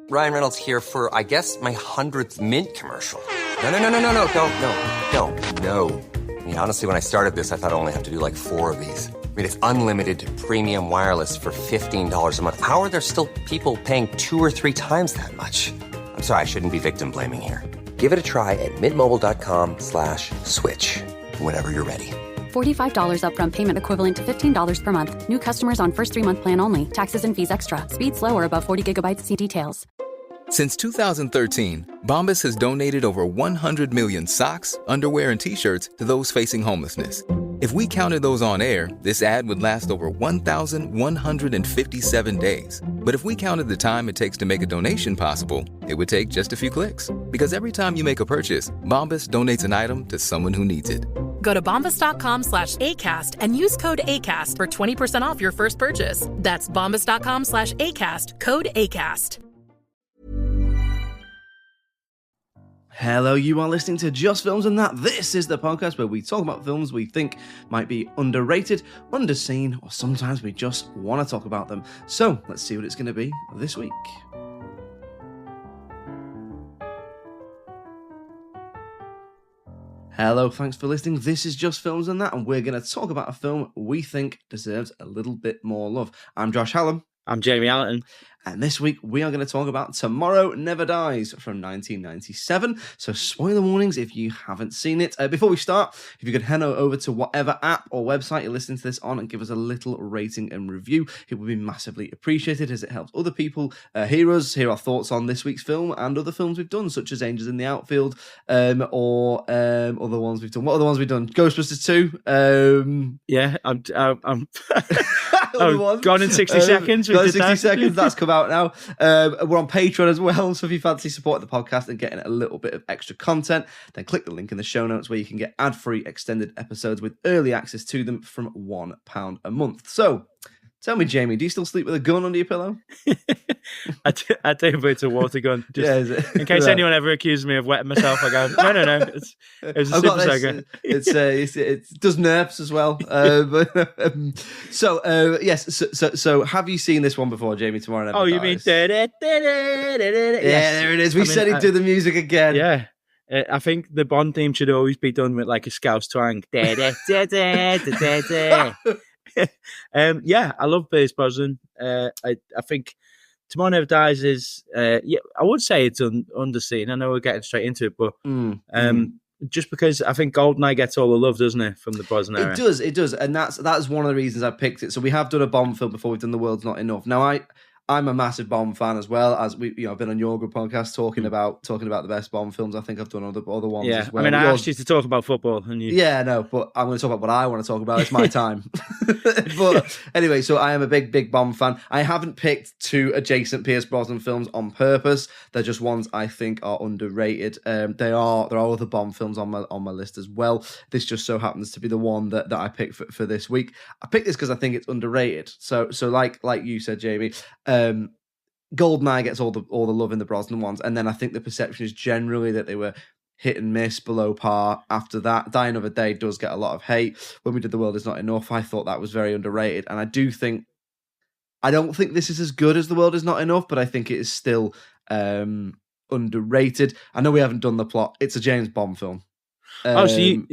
Ryan Reynolds here for, I guess, my 100th Mint commercial. No, don't. No. I mean, honestly, when I started this, I thought I only have to do like 4 of these. I mean, it's unlimited premium wireless for $15 a month. How are there still people paying 2 or 3 times that much? I'm sorry, I shouldn't be victim blaming here. Give it a try at mintmobile.com/switch. Whenever you're ready. $45 upfront payment equivalent to $15 per month. New customers on first 3-month plan only. Taxes and fees extra. Speed slower above 40 gigabytes. See details. Since 2013, Bombas has donated over 100 million socks, underwear, and T-shirts to those facing homelessness. If we counted those on air, this ad would last over 1,157 days. But if we counted the time it takes to make a donation possible, it would take just a few clicks. Because every time you make a purchase, Bombas donates an item to someone who needs it. Go to bombas.com/ACAST and use code ACAST for 20% off your first purchase. That's bombas.com/ACAST, code ACAST. Hello, you are listening to Just Films and That. This is the podcast where we talk about films we think might be underrated, underseen, or sometimes we just want to talk about them. So, let's see what it's going to be this week. Hello, thanks for listening. This is Just Films and That, and we're going to talk about a film we think deserves a little bit more love. I'm Josh Hallam. I'm Jamie Allerton. And this week, we are going to talk about Tomorrow Never Dies from 1997. So spoiler warnings if you haven't seen it. Before we start, if you could head over to whatever app or website you're listening to this on and give us a little rating and review, it would be massively appreciated as it helps other people hear us, hear our thoughts on this week's film and other films we've done, such as Angels in the Outfield or other ones we've done. What are the ones we've done? Ghostbusters 2? Yeah, I'm gone in 60 seconds. Gone in 60 seconds. That's come out now. We're on Patreon as well, so if you fancy supporting the podcast and getting a little bit of extra content, then click the link in the show notes where you can get ad-free extended episodes with early access to them from £1 a month. So, tell me, Jamie, do you still sleep with a gun under your pillow? I do, but it's a water gun. Just yeah, is it? In case Right. anyone ever accuses me of wetting myself, I go, no. It's a Super Soaker. It does nerfs as well. So have you seen this one before, Jamie? Tomorrow Never Dies? You mean... Yeah, there it is. We said he'd do the music again. Yeah. I think the Bond theme should always be done with like a Scouse twang. Yeah, I love Pierce Brosnan. I think Tomorrow Never Dies is, I would say it's underseen. I know we're getting straight into it, but just because I think GoldenEye gets all the love, doesn't it, from the Brosnan era? It does, and that's one of the reasons I picked it. So we have done a Bond film before. We've done The World's Not Enough. Now I'm a massive Bond fan as well, as I've been on your good podcast talking about the best Bond films. I think I've done other ones as well. I mean, I asked you to talk about football, and you... Yeah, no, but I'm going to talk about what I want to talk about. It's my time. But anyway, so I am a big Bond fan. I haven't picked 2 adjacent Pierce Brosnan films on purpose. They're just ones I think are underrated. There are other Bond films on my list as well. This just so happens to be the one that I picked for this week. I picked this because I think it's underrated. So like you said, Jamie, GoldenEye gets all the love in the Brosnan ones, and then I think the perception is generally that they were hit and miss, below par. After that, Die Another Day does get a lot of hate. When we did The World Is Not Enough, I thought that was very underrated, and I don't think this is as good as The World Is Not Enough, but I think it is still underrated. I know we haven't done the plot. It's a James Bond film. So do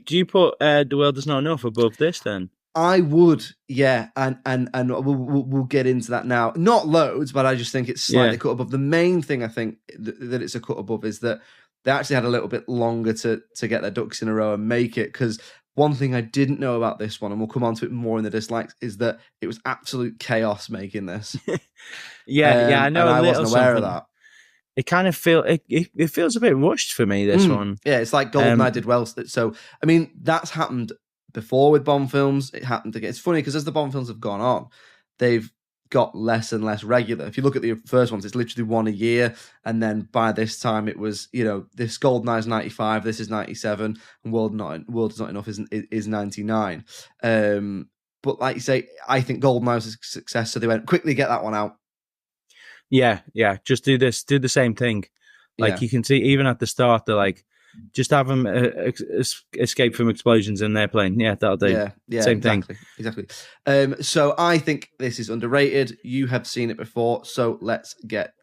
you put The World Is Not Enough above this then? I would, yeah, and we'll get into that now. Not loads, but I just think it's slightly cut above. The main thing I think that it's a cut above is that they actually had a little bit longer to get their ducks in a row and make it. Because one thing I didn't know about this one, and we'll come on to it more in the dislikes, is that it was absolute chaos making this. I know. And I wasn't aware of that. It kind of it feels a bit rushed for me. This one, yeah, it's like GoldenEye did well. So I mean, that's happened before with Bond films. It happened again. It's funny because as the Bond films have gone on, they've got less and less regular. If you look at the first ones, it's literally one a year, and then by this time it was, this GoldenEye is 95, this is 97, and World Is Not Enough is 99. But like you say, I think GoldenEye was a success, so they went, quickly get that one out. Yeah, just do the same thing. Like you can see, even at the start, they're like, just have them escape from explosions in their plane. Yeah, that'll do. Yeah, Same exactly, thing. Exactly. So I think this is underrated. You have seen it before, so let's get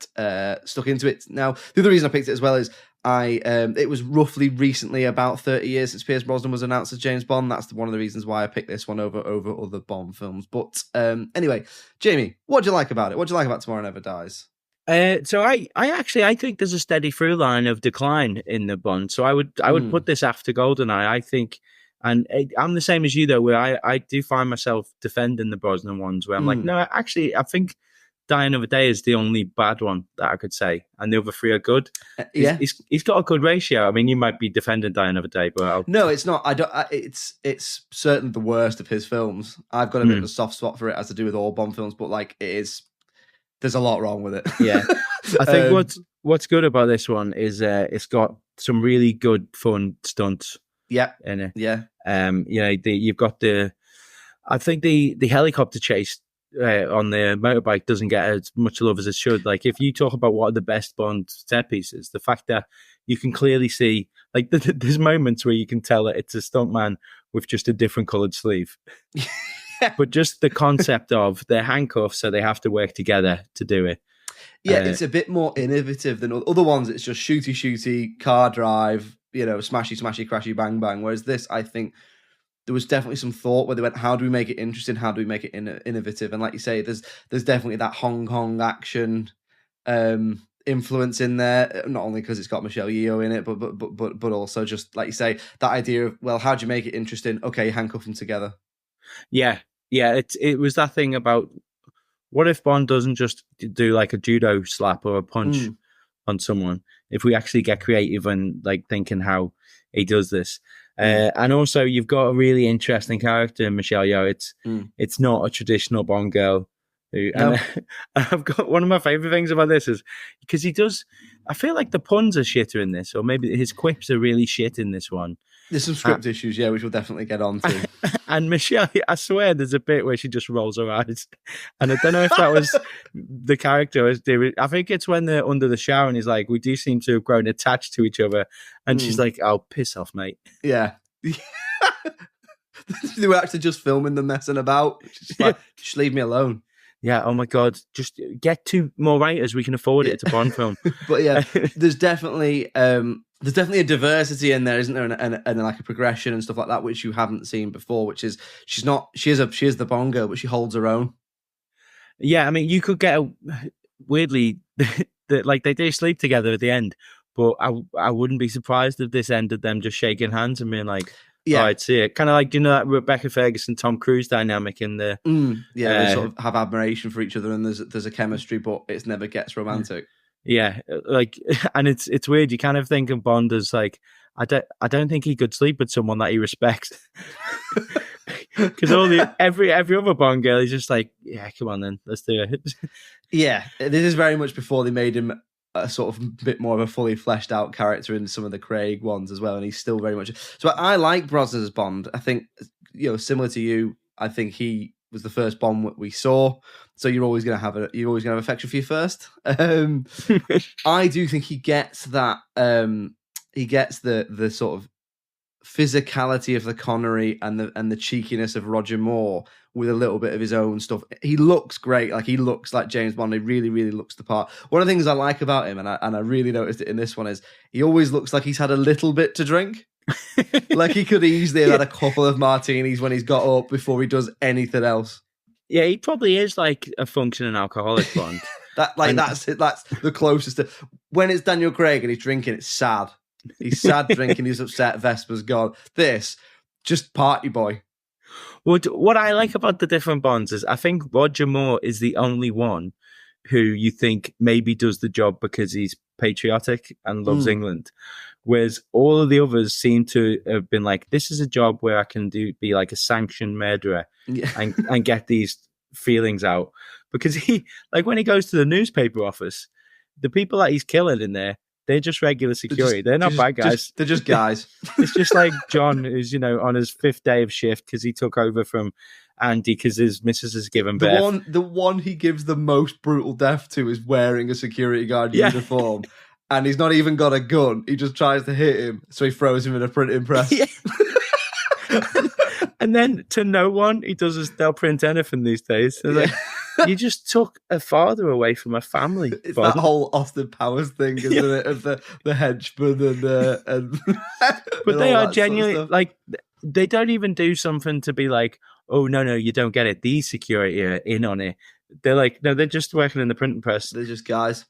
stuck into it. Now, the other reason I picked it as well is it was roughly recently about 30 years since Pierce Brosnan was announced as James Bond. That's one of the reasons why I picked this one over other Bond films. But anyway, Jamie, what do you like about it? What do you like about Tomorrow Never Dies? So I think there's a steady through line of decline in the Bond. So I would put this after GoldenEye. I think, and I'm the same as you though, where I do find myself defending the Brosnan ones where I'm like, no, actually, I think Die Another Day is the only bad one that I could say, and the other three are good. Yeah, he's got a good ratio. I mean, you might be defending Die Another Day, but no, it's not. It's certainly the worst of his films. I've got a bit of a soft spot for it, as to do with all Bond films, but like it is. There's a lot wrong with it. Yeah. I think what's good about this one is it's got some really good fun stunts. Yeah. In it. Yeah. You've got I think the helicopter chase on the motorbike doesn't get as much love as it should. Like if you talk about what are the best Bond set pieces, the fact that you can clearly see, like there's moments where you can tell that it's a stuntman with just a different coloured sleeve. But just the concept of they're handcuffed, so they have to work together to do it. Yeah, it's a bit more innovative than other ones. It's just shooty, car drive, smashy, crashy, bang, bang. Whereas this, I think there was definitely some thought where they went, how do we make it interesting? How do we make it innovative? And like you say, there's definitely that Hong Kong action influence in there, not only because it's got Michelle Yeoh in it, but also just like you say, that idea of, well, how do you make it interesting? Okay, handcuff them together. Yeah. It was that thing about what if Bond doesn't just do like a judo slap or a punch on someone? If we actually get creative and like thinking how he does this, and also you've got a really interesting character in Michelle Yeoh. It's not a traditional Bond girl. And I've got one of my favorite things about this is because he does. I feel like the puns are shitter in this, or maybe his quips are really shit in this one. There's some script issues, yeah, which we'll definitely get on to. And Michelle, I swear there's a bit where she just rolls her eyes. And I don't know if that was the character was doing. I think it's when they're under the shower and he's like, we do seem to have grown attached to each other. And she's like, oh, piss off, mate. Yeah. They were actually just filming them messing about. Just like, just leave me alone. Yeah, oh my God, just get 2 more writers. We can afford it. It's a Bond film. But yeah, there's definitely a diversity in there, isn't there? And like a progression and stuff like that, which you haven't seen before, which is she is the Bond girl, but she holds her own. Yeah, I mean, you could get weirdly, like they do sleep together at the end, but I wouldn't be surprised if this ended them just shaking hands and being like, yeah, I'd see it. Kind of like, that Rebecca Ferguson, Tom Cruise dynamic in the... they sort of have admiration for each other and there's a chemistry, but it never gets romantic. Yeah, like, and it's weird. You kind of think of Bond as like, I don't think he could sleep with someone that he respects. Because every other Bond girl is just like, yeah, come on then, let's do it. Yeah, this is very much before they made him a sort of bit more of a fully fleshed out character in some of the Craig ones as well, and he's still very much. So I like Brosnan as Bond. I think, similar to you, I think he was the first Bond we saw. So you're always going to have affection for you first. I do think he gets that. He gets the sort of physicality of the Connery and the cheekiness of Roger Moore with a little bit of his own stuff. He looks great. Like, he looks like James Bond. He really, really looks the part. One of the things I like about him, and I really noticed it in this one, is he always looks like he's had a little bit to drink. Like, he could easily have had a couple of martinis when he's got up before he does anything else. Yeah, he probably is like a functioning alcoholic, Bond. That's it. That's the closest to when it's Daniel Craig and he's drinking. It's sad. He's sad drinking. He's upset. Vesper's gone. This just party boy. What I like about the different Bonds is I think Roger Moore is the only one who you think maybe does the job because he's patriotic and loves England. Whereas all of the others seem to have been like, this is a job where I can be like a sanctioned murderer and get these feelings out. Because he, like when he goes to the newspaper office, the people that he's killing in there, they're just regular security. They're not bad guys. They're just guys. It's just like John, who's, on his 5th day of shift because he took over from Andy because his missus has given birth. The one he gives the most brutal death to is wearing a security guard uniform. and he's not even got a gun. He just tries to hit him, so he throws him in a printing press. Yeah. And then to no one, he does they'll print anything these days. Like, you just took a father away from a family. It's that whole Austin Powers thing, isn't it? Of the henchman and but they are genuinely sort of like, they don't even do something to be like, oh no, you don't get it. These security are in on it. They're like, no, they're just working in the printing press. They're just guys.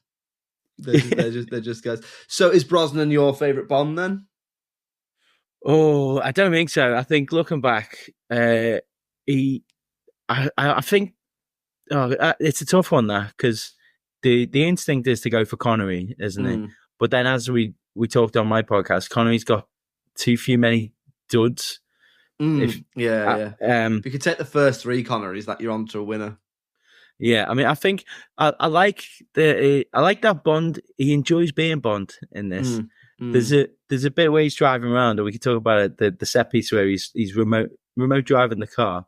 They're just guys. So is Brosnan your favourite Bond then? Oh, I don't think so. I think looking back, I think it's a tough one there, because the instinct is to go for Connery, isn't it? But then, as we talked on my podcast, Connery's got too many duds. If you could take the first 3 Connerys, that you're on to a winner. Yeah, I mean, I think I like that Bond. He enjoys being Bond in this. There's a bit where he's driving around, or we could talk about it, the set piece where he's remote driving the car,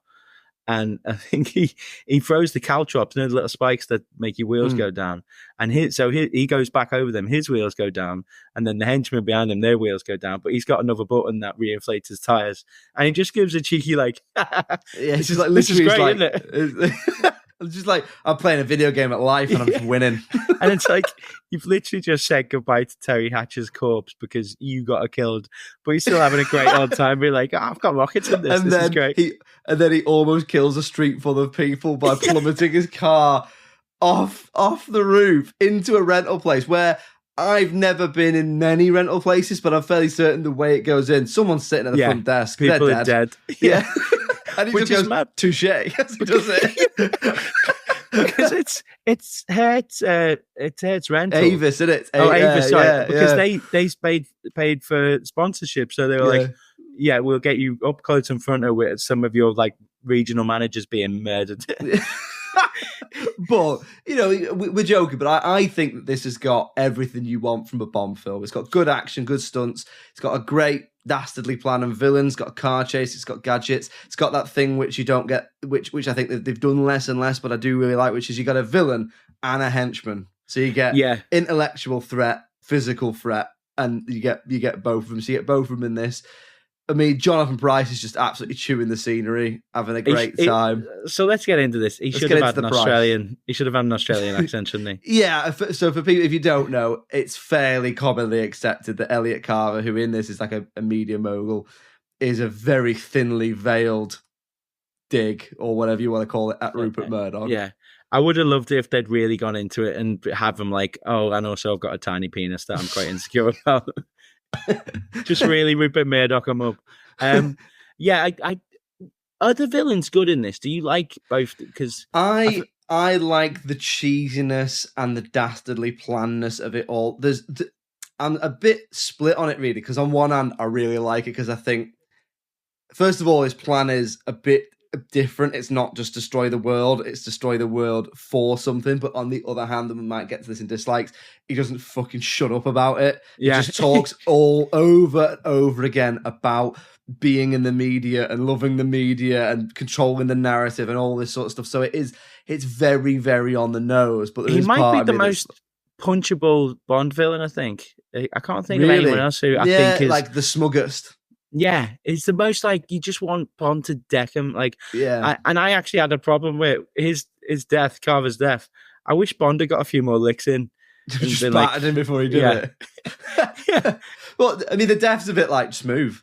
and I think he throws the caltrops, the little spikes that make your wheels go down, and he goes back over them, his wheels go down, and then the henchmen behind him, their wheels go down, but he's got another button that reinflates his tires, and he just gives a cheeky like, it's just like, this is great, like, isn't it? I'm just like, I'm playing a video game at life and I'm just winning. And it's like, you've literally just said goodbye to Terry Hatcher's corpse because you got killed, but you're still having a great old time. Be like, I've got rockets in this. This is great. He almost kills a street full of people by plummeting his car off the roof into a rental place where I've never been in many rental places, but I'm fairly certain the way it goes in, someone's sitting at the front desk. People are dead. Yeah. And he Which just is goes, mad. touche, as he does it. Because it's Hertz rental. Avis, isn't it? Avis, sorry. Yeah, because they paid for sponsorship, so they were like, yeah, we'll get you up close in front of with some of your like regional managers being murdered. But, you know, we're joking, but I think that this has got everything you want from a Bond film. It's got good action, good stunts. It's got a great dastardly plan and villains. It's got a car chase. It's got gadgets. It's got that thing which you don't get, which I think they've done less and less, but I do really like, which is you got a villain and a henchman. So you get intellectual threat, physical threat, and you get both of them. So you get both of them in this. I mean, Jonathan Pryce is just absolutely chewing the scenery, having a great time. So let's get into this. He should have had an Australian accent, shouldn't he? Yeah. So for people, if you don't know, it's fairly commonly accepted that Elliot Carver, who in this is like a media mogul, is a very thinly veiled dig, or whatever you want to call it, at Rupert Murdoch. Yeah. I would have loved it if they'd really gone into it and have him like, oh, and also I've got a tiny penis that I'm quite insecure about. Just really Rupert Murdoch him up. I are the villains good in this? Do you like both? Because I like the cheesiness and the dastardly planness of it all. I'm a bit split on it, really, because on one hand I really like it because I think, first of all, his plan is a bit different. It's not just destroy the world, it's destroy the world for something. But on the other hand, and we might get to this in dislikes, he doesn't fucking shut up about it. He just talks all over and over again about being in the media and loving the media and controlling the narrative and all this sort of stuff. So it's very, very on the nose. But he might be the most punchable Bond villain, I think. I can't think of anyone else who I think is like the smuggest. Yeah, it's the most like you just want Bond to deck him. Like, and I actually had a problem with his death, Carver's death. I wish Bond had got a few more licks in. Just battered him before he did it. Yeah. Well, I mean, the death's a bit like smooth.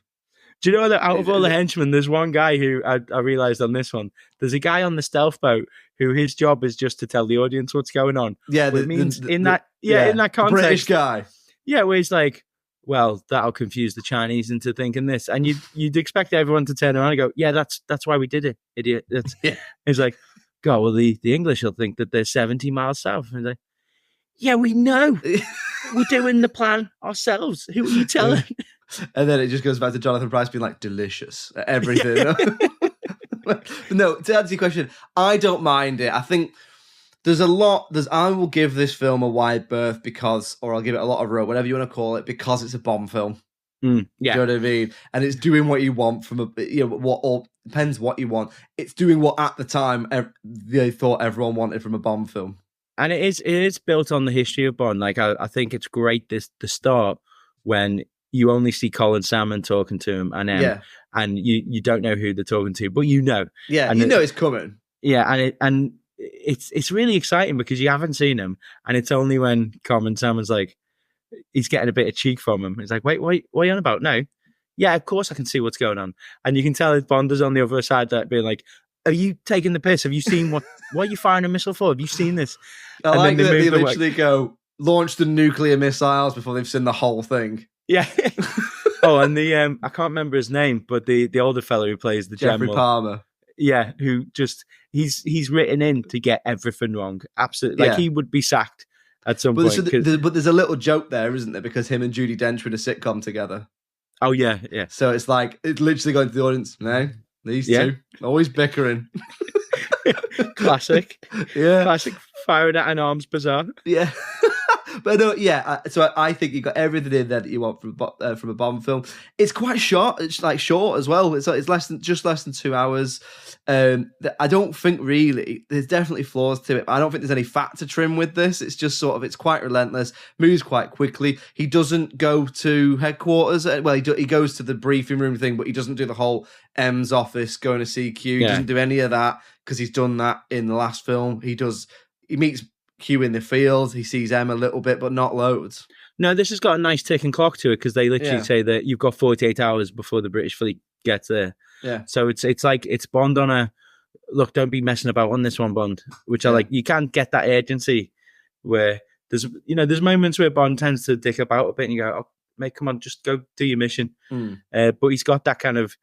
Do you know that out of all the henchmen, there's one guy who I realised on this one, there's a guy on the stealth boat who his job is just to tell the audience what's going on. Yeah, in that context, British guy. Yeah, where he's like, well, that'll confuse the Chinese into thinking this. And you'd expect everyone to turn around and go, yeah, that's why we did it, idiot. It's like, God, well, the English will think that they're 70 miles south. And like, yeah, we know. We're doing the plan ourselves. Who are you telling? And then it just goes back to Jonathan Pryce being like, delicious at everything. No, to answer your question, I don't mind it. I think I will give this film a wide berth because, or I'll give it a lot of rope, whatever you want to call it, because it's a Bond film. Yeah. Do you know what I mean? And it's doing what you want from depends what you want. It's doing what at the time they thought everyone wanted from a Bond film. And it is built on the history of Bond. Like I think it's great the start when you only see Colin Salmon talking to him and and you don't know who they're talking to, but you know. Yeah, and you know it's coming. Yeah, and it's really exciting because you haven't seen him, and it's only when Colin Salmon's like he's getting a bit of cheek from him. He's like, wait, what are you on about? No. Yeah, of course I can see what's going on. And you can tell that Bond is on the other side that being like, are you taking the piss? Have you seen what are you firing a missile for? Have you seen this? I like that they literally go, launch the nuclear missiles before they've seen the whole thing. Yeah. Oh, and the I can't remember his name, but the older fellow who plays the Jeffrey general. Palmer. Yeah, who just he's written in to get everything wrong. Absolutely. Like he would be sacked at some point. But there's a little joke there, isn't there? Because him and Judi Dench were in a sitcom together. Oh, yeah. So it's like, it's literally going to the audience. No, these two, always bickering. Classic. Yeah. Classic firing at an arms bazaar. Yeah. But no, so I think you got everything in there that you want from a Bond film. It's quite short. It's like short as well. It's less than 2 hours. I don't think really there's definitely flaws to it. But I don't think there's any fat to trim with this. It's just sort of it's quite relentless, moves quite quickly. He doesn't go to headquarters. Well, he goes to the briefing room thing, but he doesn't do the whole M's office going to CQ. He doesn't do any of that because he's done that in the last film. He meets Q in the field. He sees M a little bit, but not loads. No, this has got a nice ticking clock to it because they literally say that you've got 48 hours before the British fleet gets there. Yeah. So it's like it's Bond on a look. Don't be messing about on this one, Bond. Which I like. You can't get that urgency where there's moments where Bond tends to dick about a bit, and you go, "Oh, mate, come on, just go do your mission." But he's got that kind of,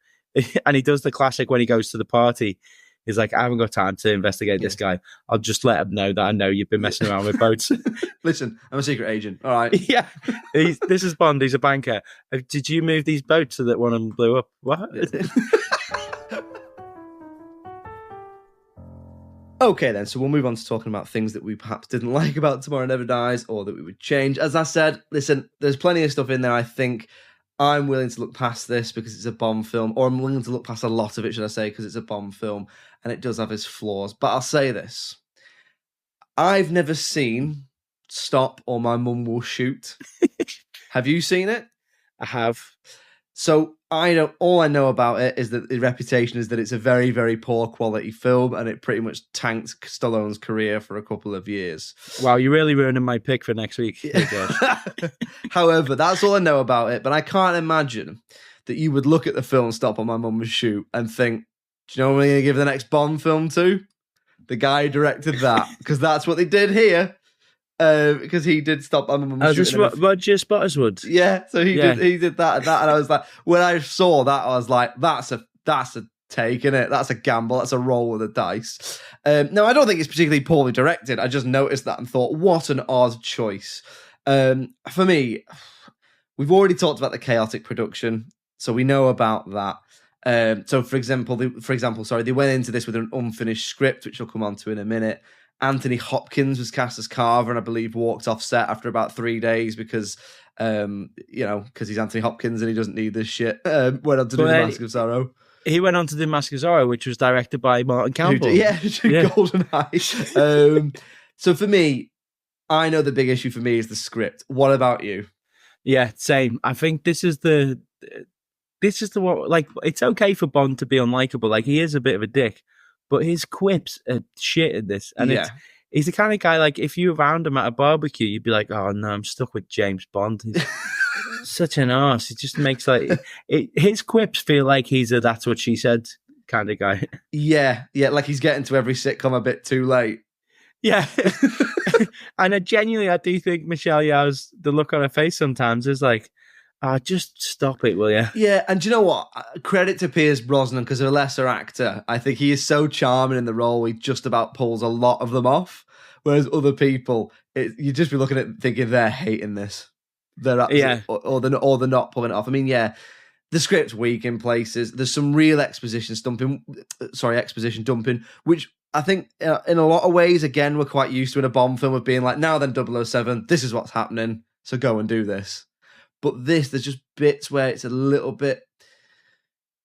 and he does the classic when he goes to the party. He's like, I haven't got time to investigate this guy. I'll just let him know that I know you've been messing around with boats. Listen, I'm a secret agent. All right. Yeah. This is Bond. He's a banker. Did you move these boats so that one of them blew up? What? Okay, then. So we'll move on to talking about things that we perhaps didn't like about Tomorrow Never Dies or that we would change. As I said, listen, there's plenty of stuff in there. I think I'm willing to look past this because it's a Bond film, or I'm willing to look past a lot of it, should I say, because it's a Bond film and it does have its flaws. But I'll say this. I've never seen Stop or My Mum Will Shoot. Have you seen it? I have. So all I know about it is that the reputation is that it's a very, very poor quality film and it pretty much tanked Stallone's career for a couple of years. Wow, you're really ruining my pick for next week. However, that's all I know about it, but I can't imagine that you would look at the film Stop or My Mum Will Shoot and think, do you know what I'm going to give the next Bond film to? The guy who directed that, because that's what they did here. Because he did Stop My Mum Will Shoot. Roger Spottiswoode. Yeah, so he did that and that, and I was like, when I saw that, I was like, that's a take, innit? That's a gamble. That's a roll with the dice. No, I don't think it's particularly poorly directed. I just noticed that and thought, what an odd choice. For me, we've already talked about the chaotic production, so we know about that. So, for example, they went into this with an unfinished script, which we'll come on to in a minute. Anthony Hopkins was cast as Carver and I believe walked off set after about 3 days because he's Anthony Hopkins and he doesn't need this shit. Went on to do The Mask of Sorrow. He went on to do Mask of Sorrow, which was directed by Martin Campbell. GoldenEye. So for me, I know the big issue for me is the script. What about you? Yeah, same. I think this is the one, like, it's okay for Bond to be unlikable. Like, he is a bit of a dick, but his quips are shit in this. And he's the kind of guy, like, if you were around him at a barbecue, you'd be like, oh no, I'm stuck with James Bond. He's such an arse. He just makes his quips feel like he's a that's what she said kind of guy. Yeah, like he's getting to every sitcom a bit too late. Yeah. And I do think Michelle Yeoh's, the look on her face sometimes is like, just stop it, will you? Yeah, and do you know what? Credit to Pierce Brosnan, because a lesser actor, I think he is so charming in the role, he just about pulls a lot of them off. Whereas other people, you just be looking at it thinking they're hating this. They're or they're not pulling it off. I mean, yeah, the script's weak in places. There's some real exposition dumping, which I think in a lot of ways, again, we're quite used to in a Bond film of being like, now then 007, this is what's happening, so go and do this. But there's just bits where it's a little bit...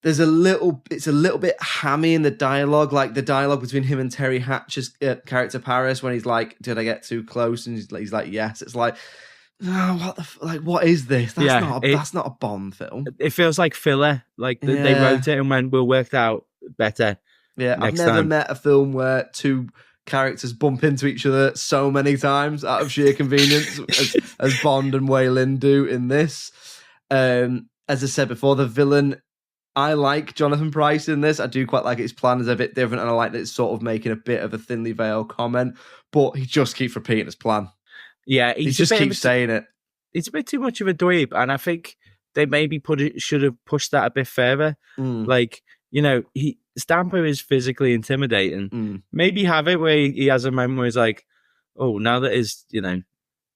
it's a little bit hammy in the dialogue, like the dialogue between him and Terry Hatcher's character Paris, when he's like, "Did I get too close?" And he's like, "Yes." It's like, oh, what is this? That's not a Bond film. It feels like filler. Like they wrote it and went, "We'll work it out better." Yeah, I've never met a film where two characters bump into each other so many times out of sheer convenience as Bond and Wei Lin do in this. As I said before, the villain, I like Jonathan Pryce in this. I do quite like it. His plan is a bit different, and I like that it's sort of making a bit of a thinly veiled comment, but he just keeps repeating his plan. Yeah, he just keeps saying it. It's a bit too much of a dweeb, and I think they maybe should have pushed that a bit further. Like, you know, Stamper is physically intimidating. Maybe have it where he has a moment where he's like, "Oh, now that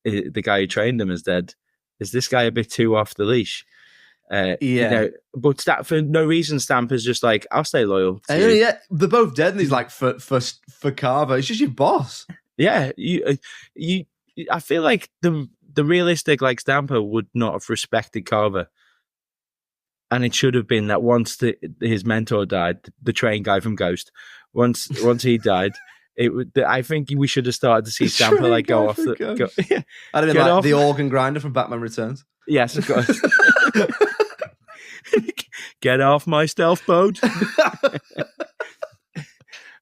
the guy who trained him is dead, is this guy a bit too off the leash?" You know, but for no reason, Stamper's just like, "I'll stay loyal." Yeah, they're both dead, and he's like, "For Carver, it's just your boss." Yeah, I feel like the realistic like Stamper would not have respected Carver. And it should have been that once his mentor died, the train guy from Ghost, once he died, I think we should have started to see Stamper like go off the. I'd have been like the organ grinder from Batman Returns. Yes, of course. Get off my stealth boat.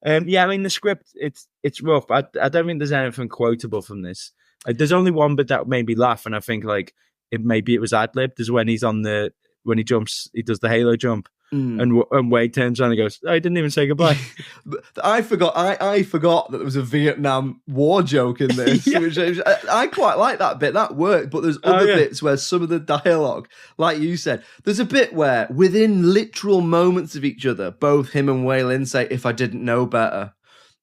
Yeah, I mean the script, it's rough. I don't think there's anything quotable from this. There's only one bit that made me laugh, and I think like maybe it was ad-libbed, is when when he jumps, he does the Halo jump, and Wade turns around and goes, "I didn't even say goodbye." I forgot that there was a Vietnam War joke in this. Which I quite like that bit. That worked, but there's other bits where some of the dialogue, like you said, there's a bit where within literal moments of each other, both him and Wei Lin say, "If I didn't know better."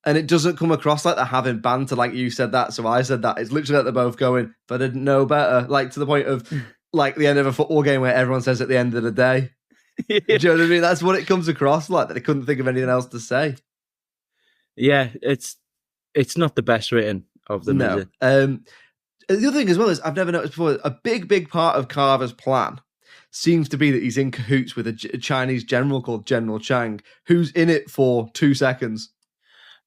And it doesn't come across like they're having banter, like you said that, so I said that. It's literally like they're both going, "If I didn't know better," like to the point of like the end of a football game where everyone says at the end of the day. Do you know what I mean? That's what it comes across like, that they couldn't think of anything else to say. Yeah, it's not the best written of them. No. The other thing as well is, I've never noticed before, a big part of Carver's plan seems to be that he's in cahoots with a Chinese general called General Chang, who's in it for 2 seconds.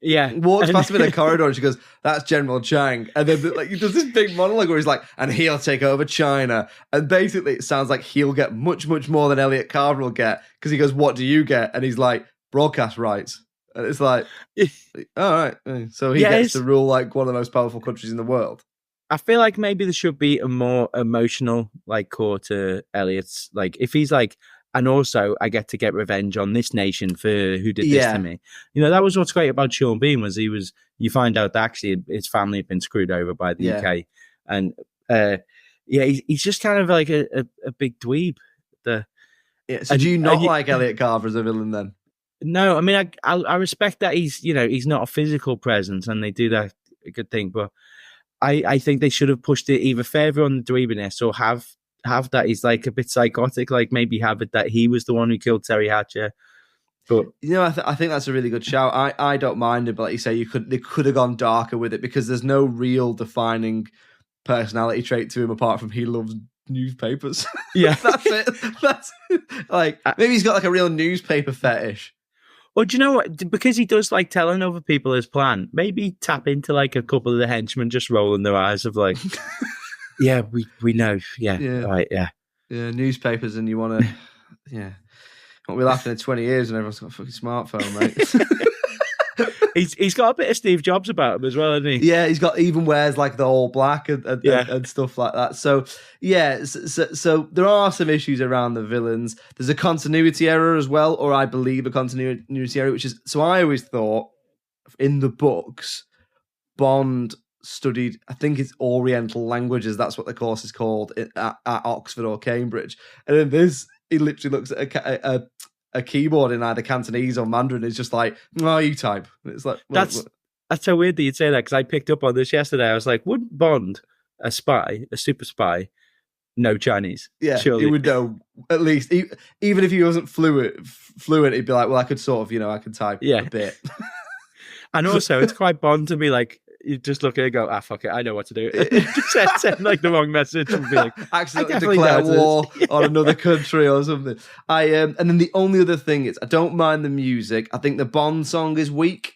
Yeah, walks past him in a corridor and she goes, "That's General Chang." And then like he does this big monologue where he's like, "And he'll take over China." And basically it sounds like he'll get much more than Elliot Carver will get, because he goes, "What do you get?" And he's like, "Broadcast rights." And it's like, all right. So he gets to rule like one of the most powerful countries in the world. I feel like maybe there should be a more emotional like core to Elliot's. Like if he's like, "And also, I get to get revenge on this nation for who did this to me." You know, that was what's great about Sean Bean, was you find out that actually his family had been screwed over by the UK. And he's just kind of like a big dweeb. So do you not like Elliot Carver as a villain then? No, I mean, I respect that he's not a physical presence, and they do that a good thing, but I think they should have pushed it either further on the dweebiness, or have that he's like a bit psychotic, like maybe have it that he was the one who killed Terry Hatcher. But you know, I think that's a really good shout. I don't mind it, but like you say, they could have gone darker with it, because there's no real defining personality trait to him apart from he loves newspapers. Yeah, that's it. That's like, maybe he's got like a real newspaper fetish. Well, do you know what? Because he does like telling other people his plan, maybe tap into like a couple of the henchmen just rolling their eyes of like, "Yeah, we know. Yeah. Right. Yeah. Yeah. Newspapers, and you want to, yeah. Won't be laughing in 20 years and everyone's got a fucking smartphone, mate." He's got a bit of Steve Jobs about him as well, hasn't he? Yeah, he's got, even wears like the all black and stuff like that. So yeah, so there are some issues around the villains. There's a continuity error as well, or I believe a continuity error, which is, so I always thought in the books, Bond studied, I think it's Oriental languages, that's what the course is called, at Oxford or Cambridge. And in this, he literally looks at a keyboard in either Cantonese or Mandarin. It's just like, "Oh, you type." And it's like, that's so weird that you'd say that, because I picked up on this yesterday. I was like, would Bond, a super spy, know Chinese? Yeah, surely he would know at least. Even if he wasn't fluent, he'd be like, "Well, I could sort of, I could type a bit." And also, it's quite Bond to be like, you just look at it and go, fuck it, I know what to do. Just send like the wrong message and be like, accidentally declare war on another country or something. And then the only other thing is, I don't mind the music. I think the Bond song is weak.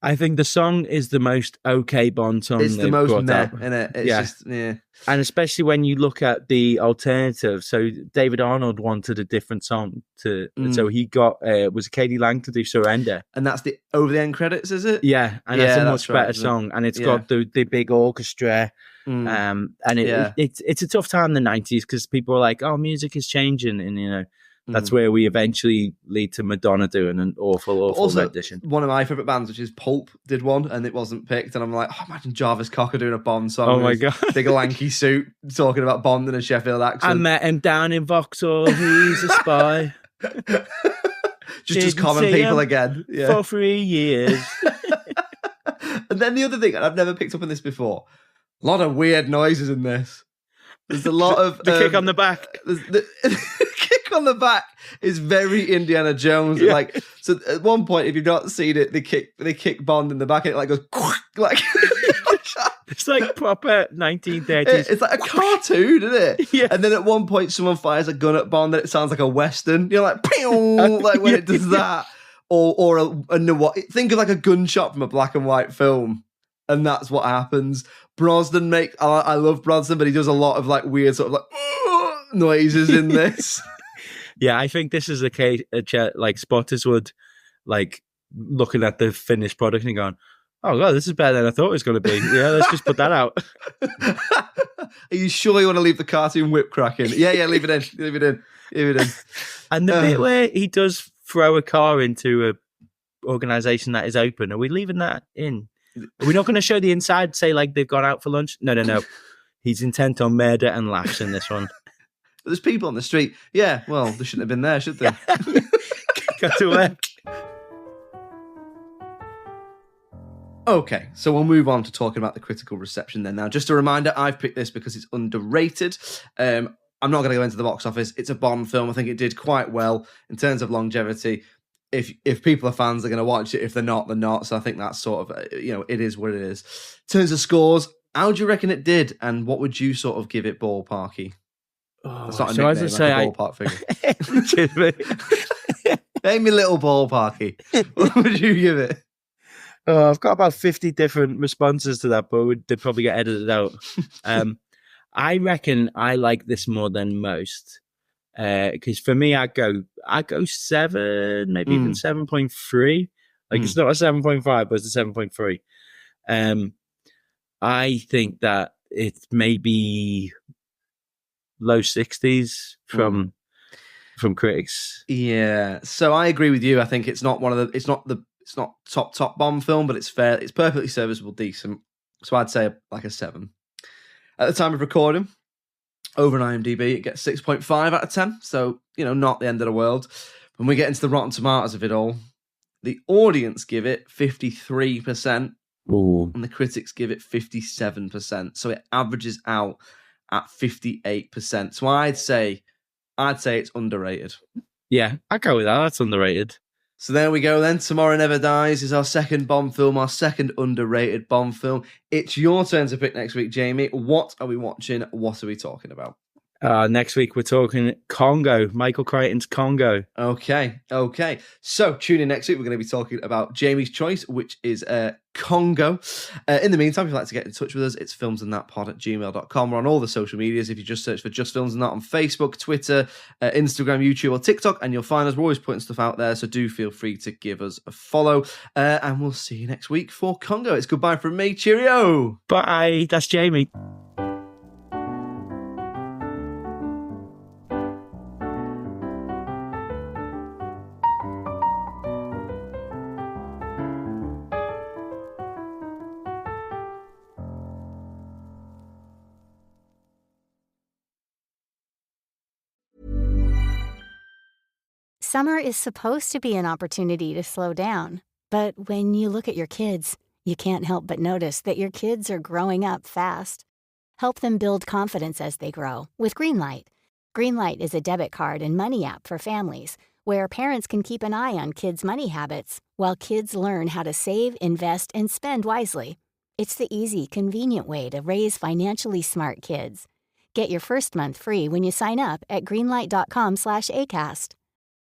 I think the song is the most okay Bond song. It's the most meh, isn't it? It's just, yeah. And especially when you look at the alternative. So David Arnold wanted a different song so he got was Katie Lang to do Surrender. And that's the over the end credits, is it? Yeah, and that's a much better song. And it's got the big orchestra. And it's a tough time in the 90s because people are like, oh, music is changing, and that's where we eventually lead to Madonna doing an awful rendition. One of my favourite bands, which is Pulp, did one, and it wasn't picked. And I'm like, imagine Jarvis Cocker doing a Bond song. Oh my God. Big lanky suit, talking about Bond in a Sheffield accent. I met him down in Vauxhall. He's a spy. just common people again. Yeah. For 3 years. And then the other thing, and I've never picked up on this before, a lot of weird noises in this. There's a lot of... the kick on the back. The kick on the back is very Indiana Jones. Yeah. Like, so at one point, if you've not seen it, they kick Bond in the back and it like goes... like it's like proper 1930s. It's like a cartoon, isn't it? Yeah. And then at one point, someone fires a gun at Bond and it sounds like a Western. You're like, pew! Like when it does that. Or think of like a gunshot from a black and white film. And that's what happens. Brosnan I love Brosnan, but he does a lot of like weird sort of like noises in this. Yeah, I think this is a case like spotters would like looking at the finished product and going, oh God, this is better than I thought it was going to be. Yeah, let's just put that out. Are you sure you want to leave the cartoon whip cracking? Yeah, leave it in. And the bit where he does throw a car into a organisation that is open, are we leaving that in? Are we not going to show the inside, say like they've gone out for lunch? No. He's intent on murder and laughs in this one. There's people on the street. Yeah, well, they shouldn't have been there, should they? Got to work. Okay, so we'll move on to talking about the critical reception then. Now, just a reminder, I've picked this because it's underrated. I'm not going to go into the box office. It's a Bond film. I think it did quite well in terms of longevity. If people are fans, they're going to watch it. If they're not, they're not. So I think that's sort of, it is what it is. In terms of scores, how do you reckon it did? And what would you sort of give it ballparky? That's not a nickname, as I say, like a ballpark figure. Name me little ballparky. What would you give it? I've got about 50 different responses to that, but they'd probably get edited out. I reckon I like this more than most. Because for me, I go 7, maybe even 7.3. Like it's not a 7.5, but it's a 7.3. I think that it's maybe low 60s from critics. Yeah, so I agree with you. I think it's not it's not top Bond film, but it's fair. It's perfectly serviceable, decent. So I'd say like a 7. At the time of recording, over on IMDb, it gets 6.5 out of 10. So, not the end of the world. When we get into the Rotten Tomatoes of it all, the audience give it 53%. Ooh. And the critics give it 57%. So it averages out at 58%. So I'd say it's underrated. Yeah, I go with that. That's underrated. So there we go then. Tomorrow Never Dies is our second Bond film, our second underrated Bond film. It's your turn to pick next week, Jamie. What are we watching? What are we talking about? Next week, we're talking Congo, Michael Crichton's Congo. Okay. So tune in next week. We're going to be talking about Jamie's choice, which is Congo. In the meantime, if you'd like to get in touch with us, it's filmsandthatpod@gmail.com. We're on all the social medias. If you just search for Just Films and That on Facebook, Twitter, Instagram, YouTube, or TikTok, and you'll find us. We're always putting stuff out there, so do feel free to give us a follow. And we'll see you next week for Congo. It's goodbye from me. Cheerio. Bye. That's Jamie. Summer is supposed to be an opportunity to slow down. But when you look at your kids, you can't help but notice that your kids are growing up fast. Help them build confidence as they grow with Greenlight. Greenlight is a debit card and money app for families where parents can keep an eye on kids' money habits while kids learn how to save, invest, and spend wisely. It's the easy, convenient way to raise financially smart kids. Get your first month free when you sign up at greenlight.com/ACAST.